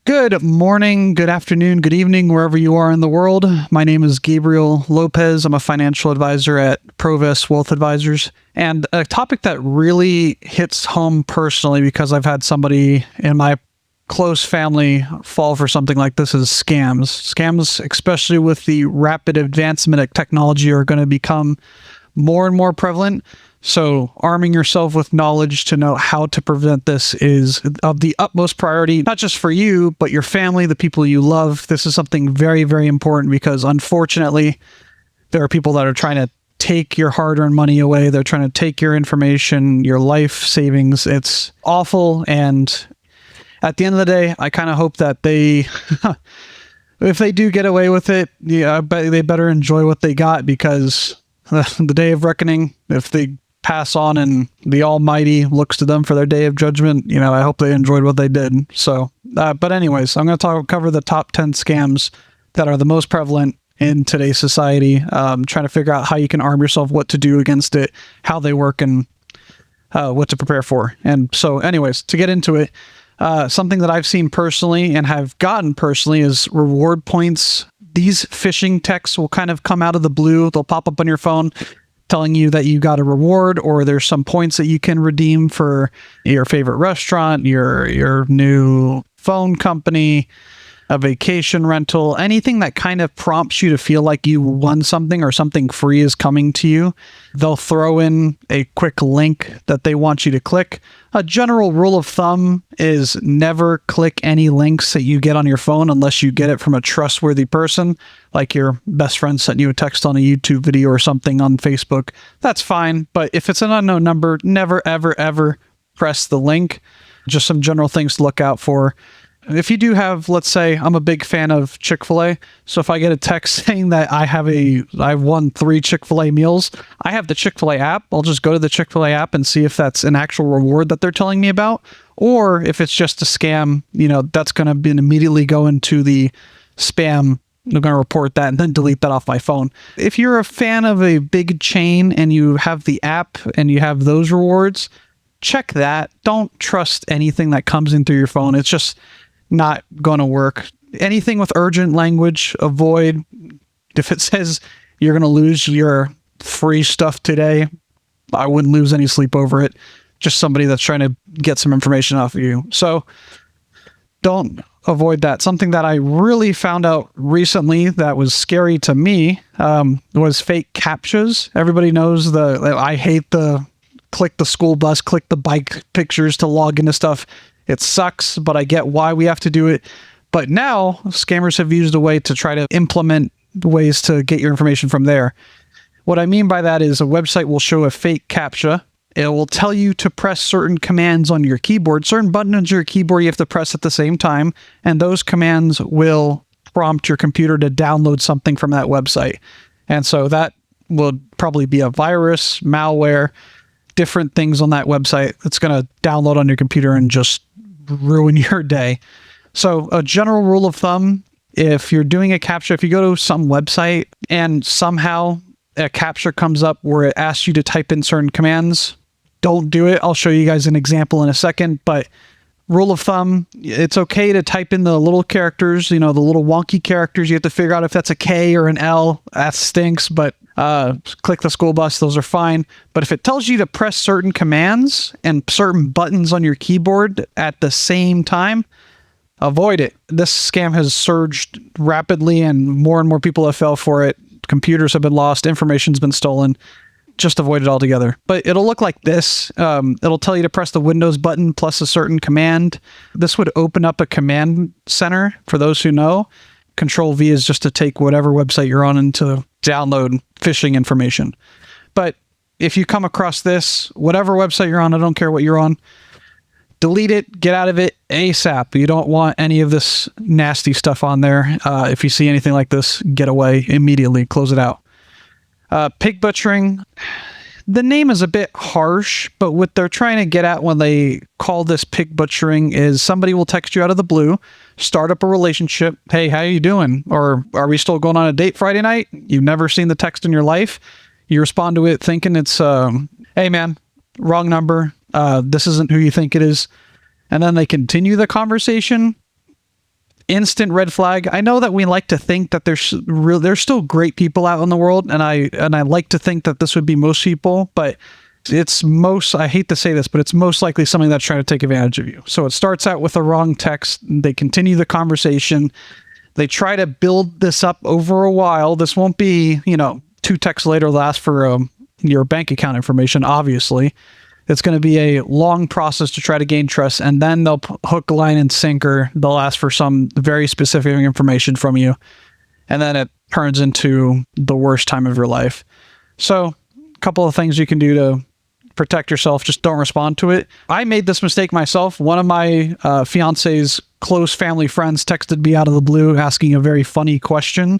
Good morning, good afternoon, good evening, wherever you are in the world. My name is Gabriel Lopez. I'm a financial advisor at Provest Wealth Advisors. And a topic that really hits home personally because I've had somebody in my close family fall for something like this is scams. Scams, especially with the rapid advancement of technology, are going to become more and more prevalent. So arming yourself with knowledge to know how to prevent this is of the utmost priority, not just for you, but your family, the people you love. This is something very, very important because unfortunately, there are people that are trying to take your hard-earned money away. They're trying to take your information, your life savings. It's awful. And at the end of the day, I kind of hope that they, if they do get away with it, yeah, I bet they better enjoy what they got because the day of reckoning, if they pass on and the Almighty looks to them for their day of judgment, I hope they enjoyed what they did. So, but anyways, I'm going to cover the top 10 scams that are the most prevalent in today's society, trying to figure out how you can arm yourself, what to do against it, how they work, and what to prepare for. And so anyways, to get into it, something that I've seen personally and have gotten personally is reward points. These phishing texts will kind of come out of the blue. They'll pop up on your phone telling you that you got a reward or there's some points that you can redeem for your favorite restaurant, your new phone company, a vacation rental, anything that kind of prompts you to feel like you won something or something free is coming to you. They'll throw in a quick link that they want you to click. A general rule of thumb is never click any links that you get on your phone unless you get it from a trustworthy person, like your best friend sent you a text on a YouTube video or something on Facebook. That's fine. But if it's an unknown number, never, ever, ever press the link. Just some general things to look out for. If you do have, let's say, I'm a big fan of Chick-fil-A. So if I get a text saying that I've won 3 Chick-fil-A meals, I have the Chick-fil-A app. I'll just go to the Chick-fil-A app and see if that's an actual reward that they're telling me about. Or if it's just a scam, that's going to immediately go into the spam. I'm going to report that and then delete that off my phone. If you're a fan of a big chain and you have the app and you have those rewards, check that. Don't trust anything that comes in through your phone. It's just not going to work. Anything with urgent language, avoid. If it says you're going to lose your free stuff today, I wouldn't lose any sleep over it. Just somebody that's trying to get some information off of you. So don't avoid that. Something that I really found out recently that was scary to me was fake CAPTCHAs. Everybody knows I hate the click the school bus, click the bike pictures to log into stuff. It sucks, but I get why we have to do it. But now scammers have used a way to try to implement ways to get your information from there. What I mean by that is a website will show a fake CAPTCHA. It will tell you to press certain commands on your keyboard, certain buttons on your keyboard you have to press at the same time. And those commands will prompt your computer to download something from that website. And so that will probably be a virus, malware, different things on that website that's going to download on your computer and just ruin your day. So a general rule of thumb, if you're doing a CAPTCHA, if you go to some website and somehow a CAPTCHA comes up where it asks you to type in certain commands, don't do it. I'll show you guys an example in a second, but rule of thumb, it's okay to type in the little characters, the little wonky characters. You have to figure out if that's a K or an L. That stinks, but click the school bus. Those are fine. But if it tells you to press certain commands and certain buttons on your keyboard at the same time, avoid it. This scam has surged rapidly and more people have fell for it. Computers have been lost. Information's been stolen. Just avoid it altogether. But it'll look like this. It'll tell you to press the Windows button plus a certain command. This would open up a command center for those who know. Control V is just to take whatever website you're on and to download phishing information. But if you come across this, whatever website you're on, I don't care what you're on, delete it, get out of it ASAP. You don't want any of this nasty stuff on there. If you see anything like this, get away immediately, close it out. Pig butchering. The name is a bit harsh, but what they're trying to get at when they call this pig butchering is somebody will text you out of the blue, start up a relationship. Hey, how you doing? Or are we still going on a date Friday night? You've never seen the text in your life. You respond to it thinking it's, hey man, wrong number. This isn't who you think it is. And then they continue the conversation. instant red flag. I know that we like to think that there's still great people out in the world, and I like to think that this would be most people, but I hate to say this, but it's most likely something that's trying to take advantage of you. So it starts out with a wrong text. They continue the conversation. They try to build this up over a while. This won't be, 2 texts later they'll ask for your bank account information, obviously. It's going to be a long process to try to gain trust, and then they'll hook, line, and sinker. They'll ask for some very specific information from you, and then it turns into the worst time of your life. So a couple of things you can do to protect yourself. Just don't respond to it. I made this mistake myself. One of my fiance's close family friends texted me out of the blue asking a very funny question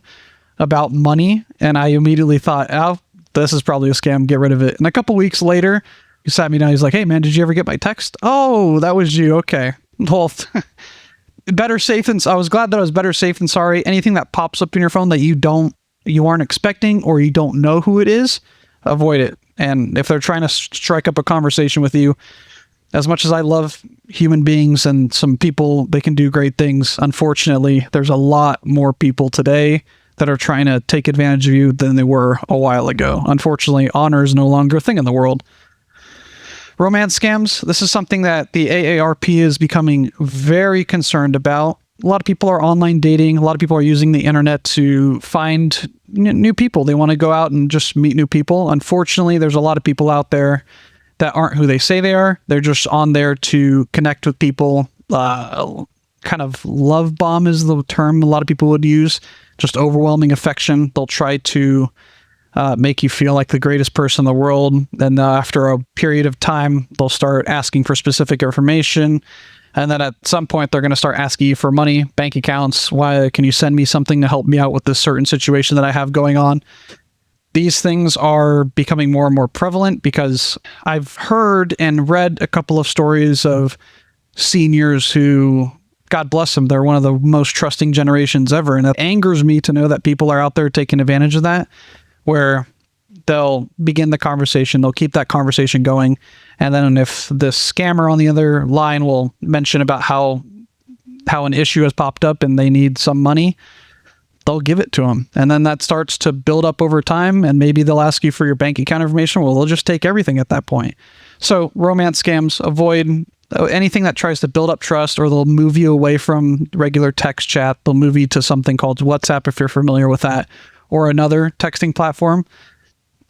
about money, and I immediately thought, oh, this is probably a scam. Get rid of it. And a couple weeks later, he sat me down. He's like, hey, man, did you ever get my text? Oh, that was you. Okay. Well, better safe than... I was glad that I was better safe than sorry. Anything that pops up in your phone that you aren't expecting or you don't know who it is, avoid it. And if they're trying to strike up a conversation with you, as much as I love human beings and some people, they can do great things, unfortunately, there's a lot more people today that are trying to take advantage of you than they were a while ago. Unfortunately, honor is no longer a thing in the world. Romance scams. This is something that the AARP is becoming very concerned about. A lot of people are online dating. A lot of people are using the internet to find new people. They want to go out and just meet new people. Unfortunately, there's a lot of people out there that aren't who they say they are. They're just on there to connect with people. Kind of love bomb is the term a lot of people would use. Just overwhelming affection. They'll try to make you feel like the greatest person in the world. And after a period of time, they'll start asking for specific information. And then at some point, they're going to start asking you for money, bank accounts. Why can you send me something to help me out with this certain situation that I have going on? These things are becoming more and more prevalent because I've heard and read a couple of stories of seniors who, God bless them, they're one of the most trusting generations ever. And it angers me to know that people are out there taking advantage of that, where they'll begin the conversation, they'll keep that conversation going, and then if the scammer on the other line will mention about how an issue has popped up and they need some money, they'll give it to them. And then that starts to build up over time, and maybe they'll ask you for your bank account information. Well, they'll just take everything at that point. So romance scams, avoid anything that tries to build up trust, or they'll move you away from regular text chat. They'll move you to something called WhatsApp, if you're familiar with that, or another texting platform.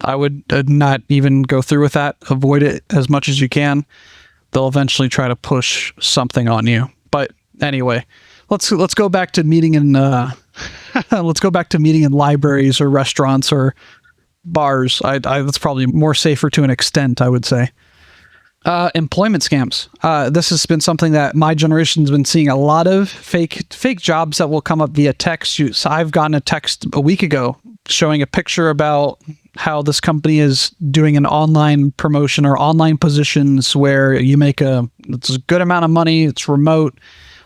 I would not even go through with that. Avoid it as much as you can. They'll eventually try to push something on you. But anyway, let's go back to meeting in let's go back to meeting in libraries or restaurants or bars. That's probably more safer to an extent, I would say. Employment scams. This has been something that my generation's been seeing a lot of. Fake jobs that will come up via text. So I've gotten a text a week ago showing a picture about how this company is doing an online promotion or online positions where you make it's a good amount of money. It's remote.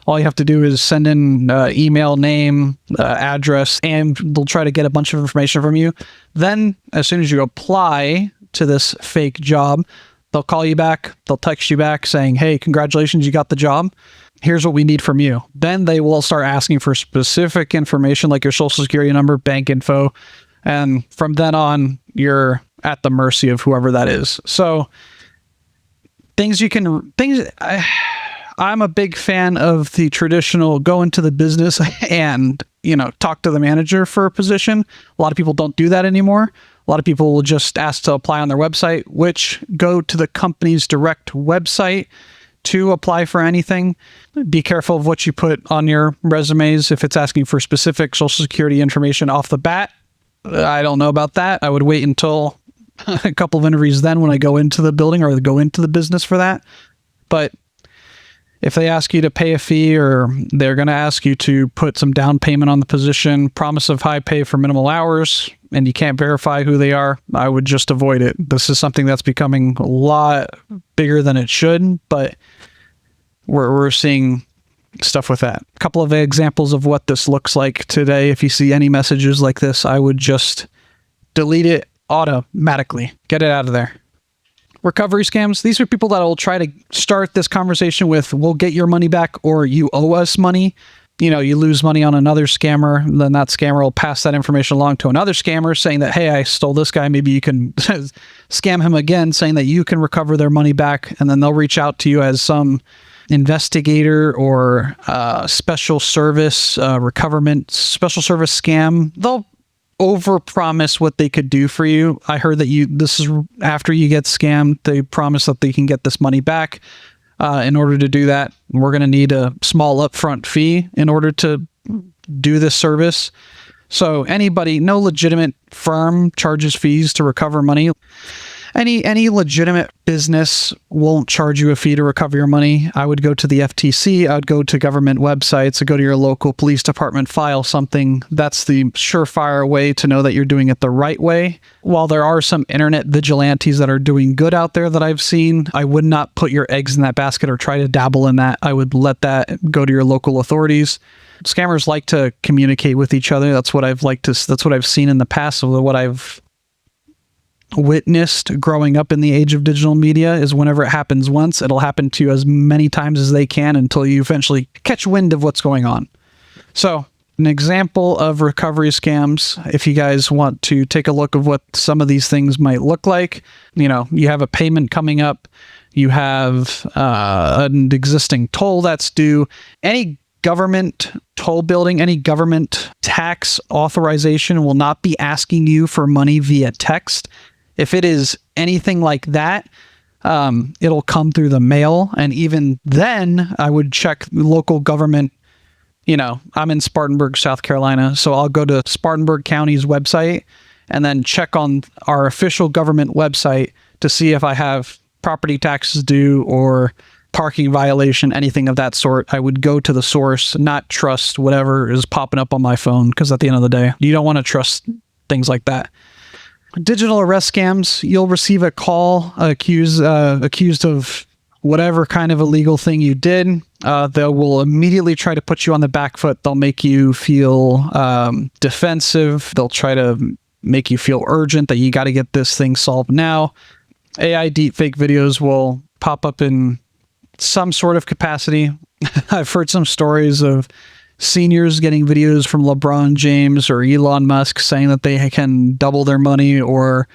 All you have to do is send in email, name, address, and they'll try to get a bunch of information from you. Then as soon as you apply to this fake job, they'll call you back. They'll text you back saying, hey, congratulations, you got the job. Here's what we need from you. Then they will start asking for specific information like your social security number, bank info. And from then on, you're at the mercy of whoever that is. So I'm a big fan of the traditional go into the business and, talk to the manager for a position. A lot of people don't do that anymore. A lot of people will just ask to apply on their website, which go to the company's direct website to apply for anything. Be careful of what you put on your resumes. If it's asking for specific social security information off the bat, I don't know about that. I would wait until a couple of interviews then when I go into the building or go into the business for that. But if they ask you to pay a fee, or they're going to ask you to put some down payment on the position, promise of high pay for minimal hours, and you can't verify who they are, I would just avoid it. This is something that's becoming a lot bigger than it should, but we're seeing stuff with that. A couple of examples of what this looks like today. If you see any messages like this, I would just delete it automatically. Get it out of there. Recovery scams. These are people that will try to start this conversation with, we'll get your money back, or you owe us money. you lose money on another scammer, then that scammer will pass that information along to another scammer saying that, hey, I stole this guy. Maybe you can scam him again, saying that you can recover their money back. And then they'll reach out to you as some investigator or special service special service scam. They'll overpromise what they could do for you. I heard that this is after you get scammed, they promise that they can get this money back. In order to do that, we're going to need a small upfront fee in order to do this service. So no legitimate firm charges fees to recover money. Any legitimate business won't charge you a fee to recover your money. I would go to the FTC. I would go to government websites. Go to your local police department, file something. That's the surefire way to know that you're doing it the right way. While there are some internet vigilantes that are doing good out there that I've seen, I would not put your eggs in that basket or try to dabble in that. I would let that go to your local authorities. Scammers like to communicate with each other. That's what I've seen in the past. So what I've witnessed growing up in the age of digital media is whenever it happens once, it'll happen to you as many times as they can until you eventually catch wind of what's going on. So an example of recovery scams, if you guys want to take a look of what some of these things might look like, you have a payment coming up, you have an existing toll that's due, any government toll building, any government tax authorization will not be asking you for money via text. If it is anything like that, it'll come through the mail. And even then, I would check local government. I'm in Spartanburg, South Carolina, so I'll go to Spartanburg County's website and then check on our official government website to see if I have property taxes due or parking violation, anything of that sort. I would go to the source, not trust whatever is popping up on my phone, because at the end of the day, you don't want to trust things like that. Digital arrest scams, you'll receive a call accused of whatever kind of illegal thing you did. They will immediately try to put you on the back foot. They'll make you feel defensive. They'll try to make you feel urgent that you got to get this thing solved now. AI deepfake videos will pop up in some sort of capacity. I've heard some stories of seniors getting videos from LeBron James or Elon Musk saying that they can double their money or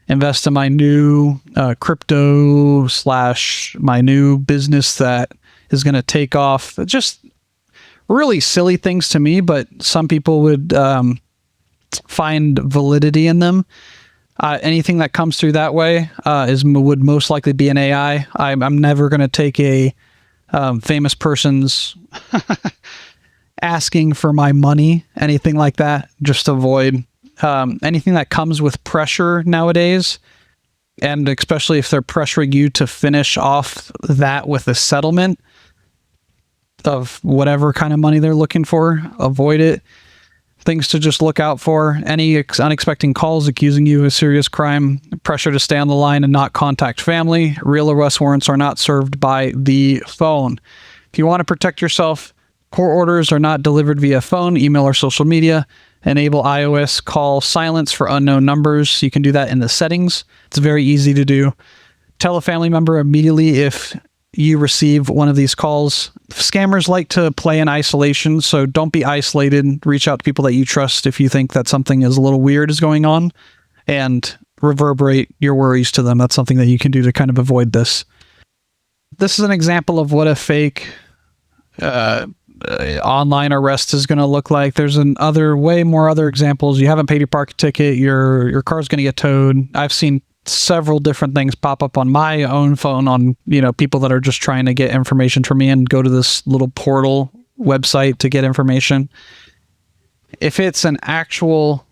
invest in my new crypto / my new business that is going to take off. Just really silly things to me, but some people would find validity in them. Anything that comes through that way would most likely be an AI. I'm never going to take a famous person's asking for my money, anything like that. Just avoid anything that comes with pressure nowadays, and especially if they're pressuring you to finish off that with a settlement of whatever kind of money they're looking for. Avoid it. Things to just look out for: any unexpected calls accusing you of a serious crime, pressure to stay on the line and not contact family. Real arrest warrants are not served by the phone. If you want to protect yourself, court orders are not delivered via phone, email, or social media. Enable iOS call silence for unknown numbers. You can do that in the settings. It's very easy to do. Tell a family member immediately if you receive one of these calls. Scammers like to play in isolation, so don't be isolated. Reach out to people that you trust if you think that something is a little weird is going on, and reverberate your worries to them. That's something that you can do to kind of avoid this. This is an example of what a fake online arrest is going to look like. There's way more other examples. You haven't paid your parking ticket, your car's going to get towed. I've seen several different things pop up on my own phone on, people that are just trying to get information from me and go to this little portal website to get information. If it's an actual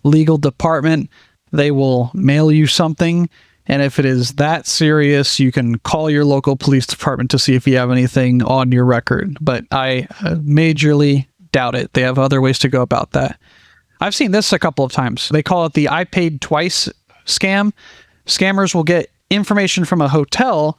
legal department, they will mail you something. And if it is that serious, you can call your local police department to see if you have anything on your record. But I majorly doubt it. They have other ways to go about that. I've seen this a couple of times. They call it the I paid twice scam. Scammers will get information from a hotel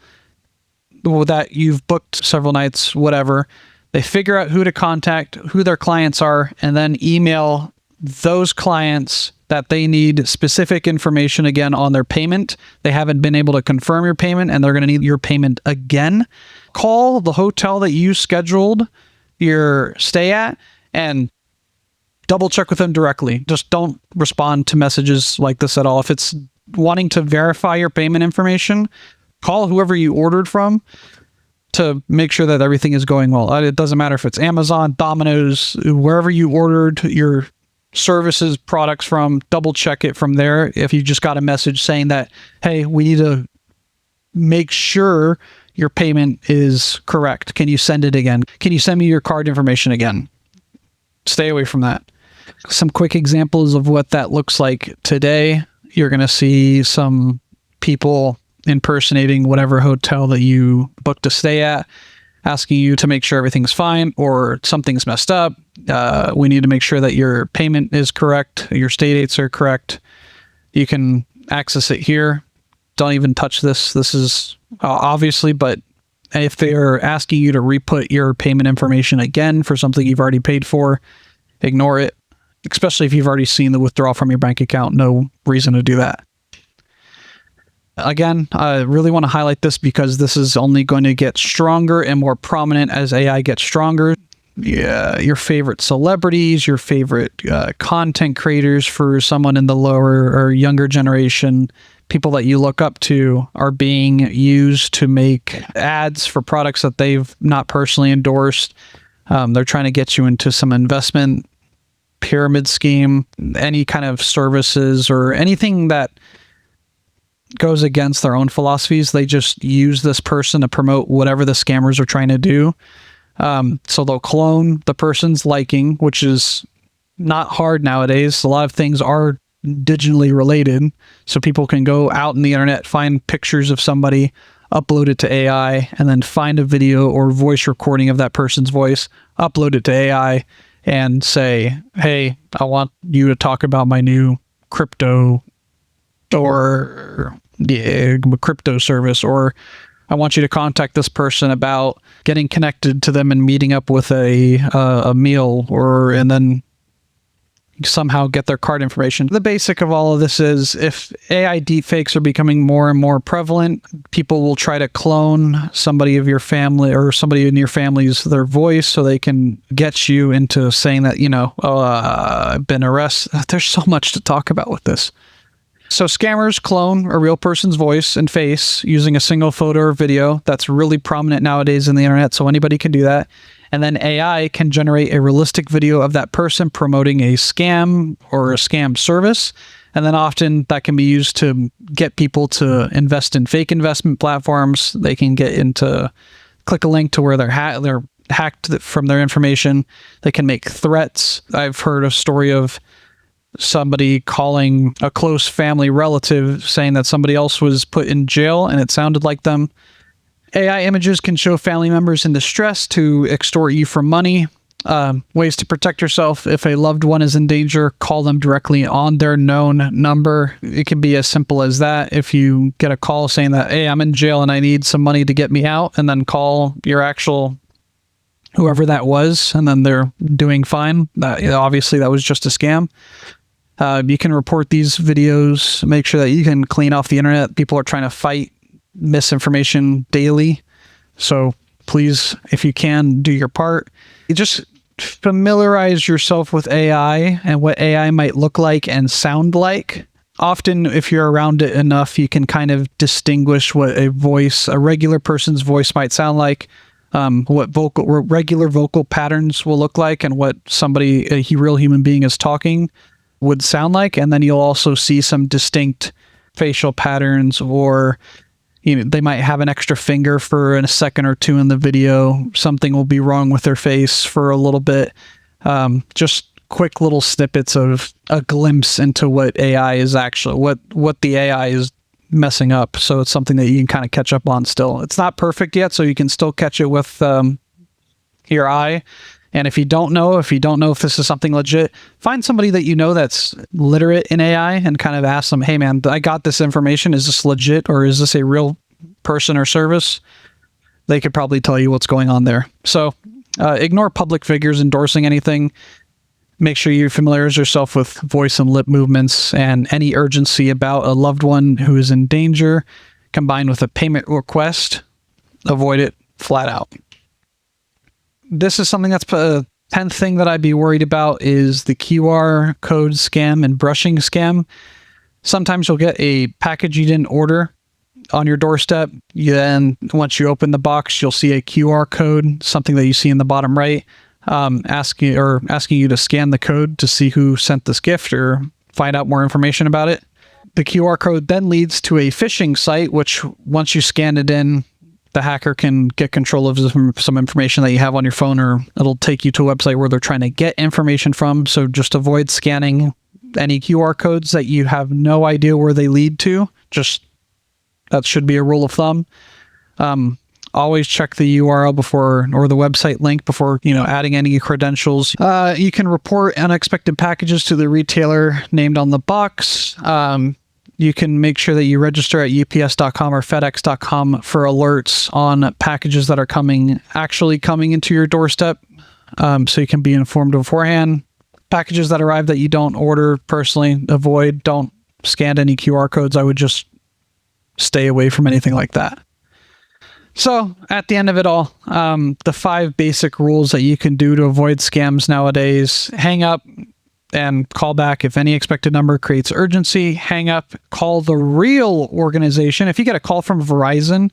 that you've booked several nights, whatever. They figure out who to contact, who their clients are, and then email those clients that they need specific information again on their payment. They haven't been able to confirm your payment, and they're going to need your payment again. Call the hotel that you scheduled your stay at and double check with them directly. Just don't respond to messages like this at all. If it's wanting to verify your payment information, call whoever you ordered from to make sure that everything is going well. It doesn't matter if it's Amazon, Domino's, wherever you ordered your services, products from, double check it from there. If you just got a message saying that, hey, we need to make sure your payment is correct. Can you send it again? Can you send me your card information again? Stay away from that. Some quick examples of what that looks like today. You're going to see some people impersonating whatever hotel that you booked to stay at, asking you to make sure everything's fine or something's messed up. We need to make sure that your payment is correct, your stay dates are correct. You can access it here. Don't even touch this. This is obviously, but if they're asking you to re-put your payment information again for something you've already paid for, ignore it, especially if you've already seen the withdrawal from your bank account. No reason to do that. Again, I really want to highlight this because this is only going to get stronger and more prominent as AI gets stronger. Yeah, your favorite celebrities, your favorite content creators for someone in the lower or younger generation, people that you look up to are being used to make ads for products that they've not personally endorsed. They're trying to get you into some investment pyramid scheme, any kind of services or anything that goes against their own philosophies. They just use this person to promote whatever the scammers are trying to do. So they'll clone the person's liking, which is not hard nowadays. A lot of things are digitally related. So people can go out in the internet, find pictures of somebody, upload it to AI, and then find a video or voice recording of that person's voice, upload it to AI, and say, hey, I want you to talk about my new crypto or crypto service, or I want you to contact this person about getting connected to them and meeting up with a meal, and then somehow get their card information. The basic of all of this is if AI deepfakes are becoming more and more prevalent, people will try to clone somebody of your family or somebody in your family's their voice so they can get you into saying that, I've been arrested. There's so much to talk about with this. So scammers clone a real person's voice and face using a single photo or video. That's really prominent nowadays in the internet, so anybody can do that. And then AI can generate a realistic video of that person promoting a scam or a scam service. And then often that can be used to get people to invest in fake investment platforms. They can click a link to where they're hacked from their information. They can make threats. I've heard a story of somebody calling a close family relative saying that somebody else was put in jail and it sounded like them. AI images can show family members in distress to extort you for money. Ways to protect yourself. If a loved one is in danger, call them directly on their known number. It can be as simple as that. If you get a call saying that, hey, I'm in jail and I need some money to get me out, and then call your actual whoever that was, and then they're doing fine. Obviously, that was just a scam. You can report these videos, make sure that you can clean off the internet. People are trying to fight misinformation daily. So please, if you can, do your part. You just familiarize yourself with AI and what AI might look like and sound like. Often, if you're around it enough, you can kind of distinguish what a regular person's voice might sound like, what regular vocal patterns will look like, and what a real human being is talking would sound like. And then you'll also see some distinct facial patterns, or they might have an extra finger for a second or two in the video. Something will be wrong with their face for a little bit. Just quick little snippets of a glimpse into what AI is actually, what the AI is messing up. So it's something that you can kind of catch up on still. It's not perfect yet, so you can still catch it with your eye. And if you don't know if this is something legit, find somebody that you know that's literate in AI and kind of ask them, hey man, I got this information. Is this legit, or is this a real person or service? They could probably tell you what's going on there. So ignore public figures endorsing anything. Make sure you familiarize yourself with voice and lip movements and any urgency about a loved one who is in danger, combined with a payment request. Avoid it flat out. this is something that's a 10th thing that I'd be worried about is the QR code scam and brushing scam. Sometimes you'll get a package you didn't order on your doorstep. Then once you open the box, you'll see a QR code, something that you see in the bottom right, asking you to scan the code to see who sent this gift or find out more information about it. The QR code then leads to a phishing site, which once you scan it in, the hacker can get control of some information that you have on your phone, or it'll take you to a website where they're trying to get information from. So just avoid scanning any QR codes that you have no idea where they lead to. Just that should be a rule of thumb. Always check the URL before, or the website link before, adding any credentials. You can report unexpected packages to the retailer named on the box. You can make sure that you register at ups.com or fedex.com for alerts on packages that are actually coming into your doorstep, so you can be informed beforehand. Packages that arrive that you don't order personally, avoid. Don't scan any QR codes. I would just stay away from anything like that. So at the end of it all, the 5 basic rules that you can do to avoid scams nowadays: hang up and call back if any expected number creates urgency. Hang up, call the real organization. If you get a call from Verizon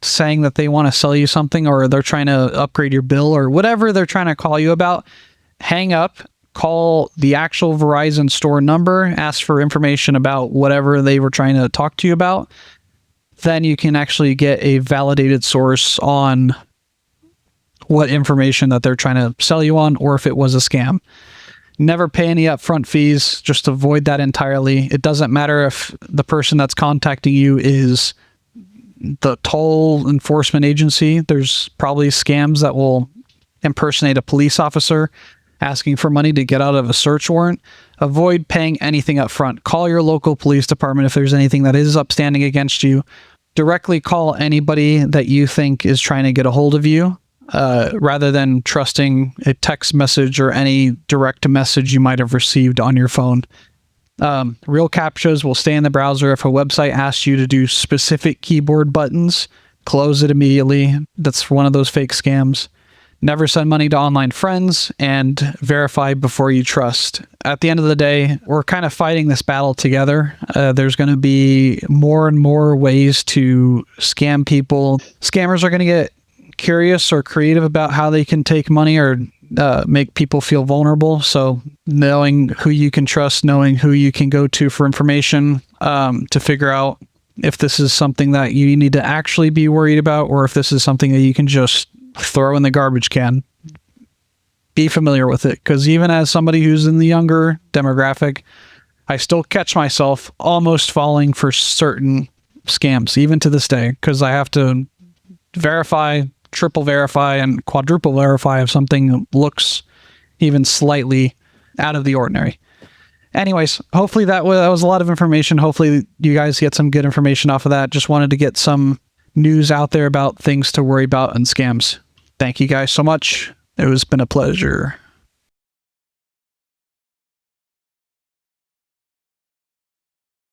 saying that they want to sell you something, or they're trying to upgrade your bill, or whatever they're trying to call you about, hang up, call the actual Verizon store number, ask for information about whatever they were trying to talk to you about. Then you can actually get a validated source on what information that they're trying to sell you on, or if it was a scam. Never pay any upfront fees. Just avoid that entirely. It doesn't matter if the person that's contacting you is the toll enforcement agency. There's probably scams that will impersonate a police officer asking for money to get out of a search warrant. Avoid paying anything up front. Call your local police department if there's anything that is upstanding against you. Directly call anybody that you think is trying to get a hold of you, rather than trusting a text message or any direct message you might have received on your phone. Real CAPTCHAs will stay in the browser. If a website asks you to do specific keyboard buttons, close it immediately. That's one of those fake scams. Never send money to online friends, and verify before you trust. At the end of the day, we're kind of fighting this battle together. There's going to be more and more ways to scam people. Scammers are going to get curious or creative about how they can take money or make people feel vulnerable. So knowing who you can trust, knowing who you can go to for information, to figure out if this is something that you need to actually be worried about, or if this is something that you can just throw in the garbage can. Be familiar with it, because even as somebody who's in the younger demographic, I still catch myself almost falling for certain scams, even to this day, because I have to verify, triple verify, and quadruple verify if something looks even slightly out of the ordinary. Anyways, hopefully that was a lot of information. Hopefully you guys get some good information off of that. Just wanted to get some news out there about things to worry about and scams. Thank you guys so much. It has been a pleasure.